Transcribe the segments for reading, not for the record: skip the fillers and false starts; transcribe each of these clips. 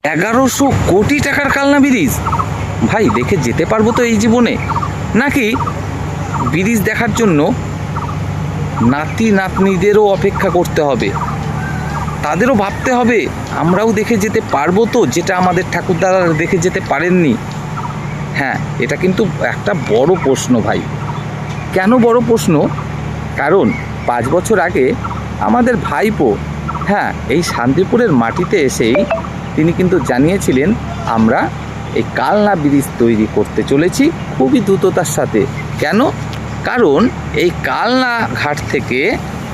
1100 কোটি টাকার কালনা ব্রিজ। ভাই দেখে যেতে পারবো তো এই জীবনে, নাকি ব্রিজ দেখার জন্য নাতি নাতনিদেরও অপেক্ষা করতে হবে, তাদেরও ভাবতে হবে আমরাও দেখে যেতে পারবো তো, যেটা আমাদের ঠাকুরদারা দেখে যেতে পারেননি। হ্যাঁ, এটা কিন্তু একটা বড় প্রশ্ন ভাই। কেন বড় প্রশ্ন? কারণ 5 বছর আগে আমাদের ভাইপো, হ্যাঁ, এই শান্তিপুরের মাটিতে এসেই তিনি কিন্তু জানিয়েছিলেন আমরা এই কালনা ব্রিজ তৈরি করতে চলেছি খুবই দ্রুততার সাথে। কেন? কারণ এই কালনা ঘাট থেকে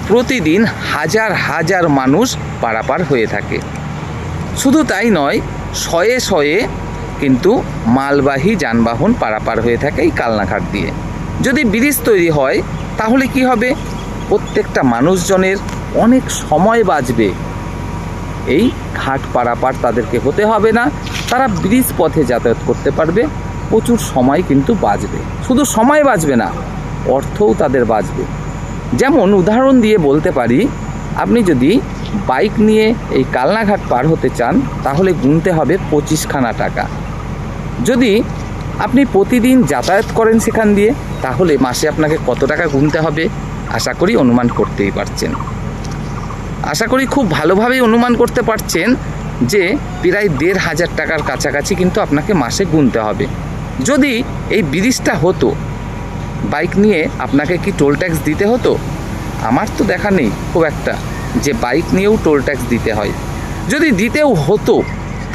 প্রতিদিন হাজার হাজার মানুষ পারাপার হয়ে থাকে। শুধু তাই নয়, শয়ে শয়ে কিন্তু মালবাহী যানবাহন পারাপার হয়ে থাকে এই কালনাঘাট দিয়ে। যদি ব্রিজ তৈরি হয় তাহলে কি হবে? প্রত্যেকটা মানুষজনের অনেক সময় বাঁচবে, এই ঘাট পারাপার তাদেরকে হতে হবে না, তারা ব্রিজ পথে যাতায়াত করতে পারবে, প্রচুর সময় কিন্তু বাঁচবে। শুধু সময় বাঁচবে না, অর্থও তাদের বাঁচবে। যেমন উদাহরণ দিয়ে বলতে পারি, আপনি যদি বাইক নিয়ে এই কালনাঘাট পার হতে চান তাহলে গুনতে হবে 25খানা টাকা। যদি আপনি প্রতিদিন যাতায়াত করেন সেখান দিয়ে, তাহলে মাসে আপনাকে কত টাকা গুনতে হবে আশা করি অনুমান করতেই পারছেন। আশা করি খুব ভালোভাবেই অনুমান করতে পারছেন যে প্রায় 1500 টাকার কাছাকাছি কিন্তু আপনাকে মাসে গুনতে হবে। যদি এই ব্রিজটা হতো, বাইক নিয়ে আপনাকে কি টোল ট্যাক্স দিতে হতো? আমার তো দেখা নেই খুব একটা যে বাইক নিয়েও টোল ট্যাক্স দিতে হয়। যদি দিতেও হতো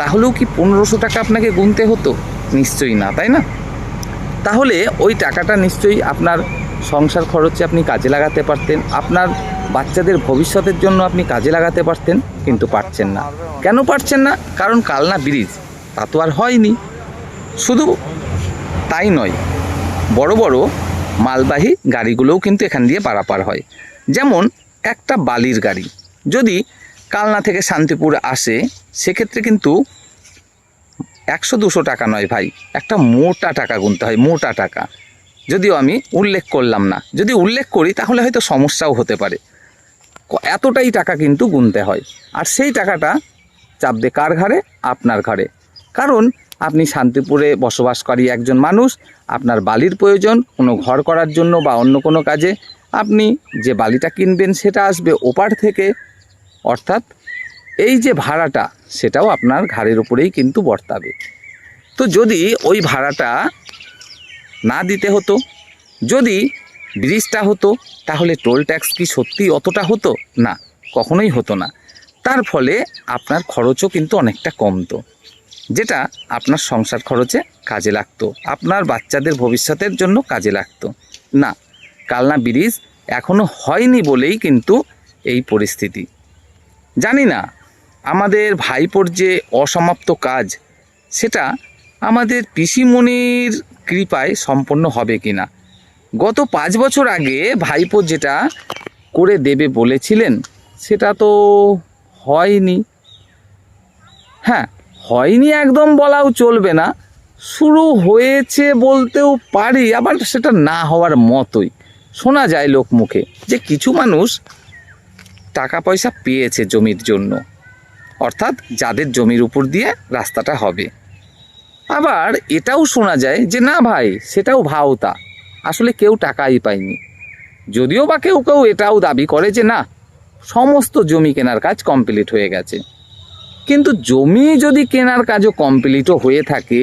তাহলেও কি 1500 টাকা আপনাকে গুনতে হতো? নিশ্চয়ই না, তাই না? তাহলে ওই টাকাটা নিশ্চয়ই আপনার সংসার খরচে আপনি কাজে লাগাতে পারতেন, আপনার বাচ্চাদের ভবিষ্যতের জন্য আপনি কাজে লাগাতে পারতেন, কিন্তু পারছেন না। কেন পারছেন না? কারণ কালনা ব্রিজ তা তো আর হয়নি। শুধু তাই নয়, বড় বড় মালবাহী গাড়িগুলোও কিন্তু এখান দিয়ে পারাপার হয়। যেমন একটা বালির গাড়ি যদি কালনা থেকে শান্তিপুর আসে, সেক্ষেত্রে কিন্তু 100-200 টাকা নয় ভাই, একটা মোটা টাকা গুনতে হয়, মোটা টাকা। যদিও আমি উল্লেখ করলাম না, যদি উল্লেখ করি তাহলে হয়তো সমস্যাও হতে পারে। এতটাই টাকা কিন্তু গুনতে হয়, আর সেই টাকাটা চাপবে কার ঘাড়ে? আপনার ঘাড়ে। কারণ আপনি শান্তিপুরে বসবাসকারী একজন মানুষ, আপনার বালির প্রয়োজন কোনো ঘর করার জন্য বা অন্য কোনো কাজে। আপনি যে বালিটা কিনবেন সেটা আসবে ওপার থেকে, অর্থাৎ এই যে ভাড়াটা সেটাও আপনার ঘাড়ের উপরেই কিন্তু বর্তাবে। তো যদি ওই ভাড়াটা না দিতে হতো, যদি ব্রিজটা হতো, তাহলে টোল ট্যাক্স কি সত্যি অতটা হতো? না, কখনোই হতো না। তার ফলে আপনার খরচও কিন্তু অনেকটা কমতো, যেটা আপনার সংসার খরচে কাজে লাগতো, আপনার বাচ্চাদের ভবিষ্যতের জন্য কাজে লাগতো। না, কালনা ব্রিজ এখনও হয়নি বলেই কিন্তু এই পরিস্থিতি। জানি না আমাদের ভাইপোর যে অসমাপ্ত কাজ সেটা আমাদের পিসিমণির কৃপায় সম্পন্ন হবে কি না। গত 5 বছর আগে ভাইপো যেটা করে দেবে বলেছিলেন সেটা তো হয়নি। হ্যাঁ, হয়নি একদম বলাও চলবে না, শুরু হয়েছে বলতেও পারি, আবার সেটা না হওয়ার মতোই। শোনা যায় লোক মুখে যে কিছু মানুষ টাকা পয়সা পেয়েছে জমির জন্য, অর্থাৎ যাদের জমির উপর দিয়ে রাস্তাটা হবে। আবার এটাও শোনা যায় যে না ভাই, সেটাও ভাওতা, আসলে কেউ টাকাই পায়নি। যদিও বা কেউ কেউ এটাও দাবি করে যে না, সমস্ত জমি কেনার কাজ কমপ্লিট হয়ে গেছে। কিন্তু জমি যদি কেনার কাজও কমপ্লিটও হয়ে থাকে,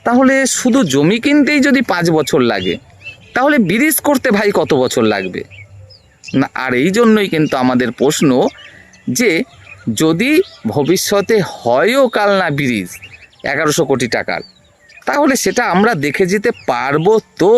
তাহলে শুধু জমি কিনতেই যদি 5 বছর লাগে, তাহলে ব্রিজ করতে ভাই কত বছর লাগবে? না, আর এই জন্যই কিন্তু আমাদের প্রশ্ন যে যদি ভবিষ্যতে হয়ও কালনা ব্রিজ 1100 কোটি টাকার, তাহলে সেটা আমরা দেখে যেতে পারবো তো?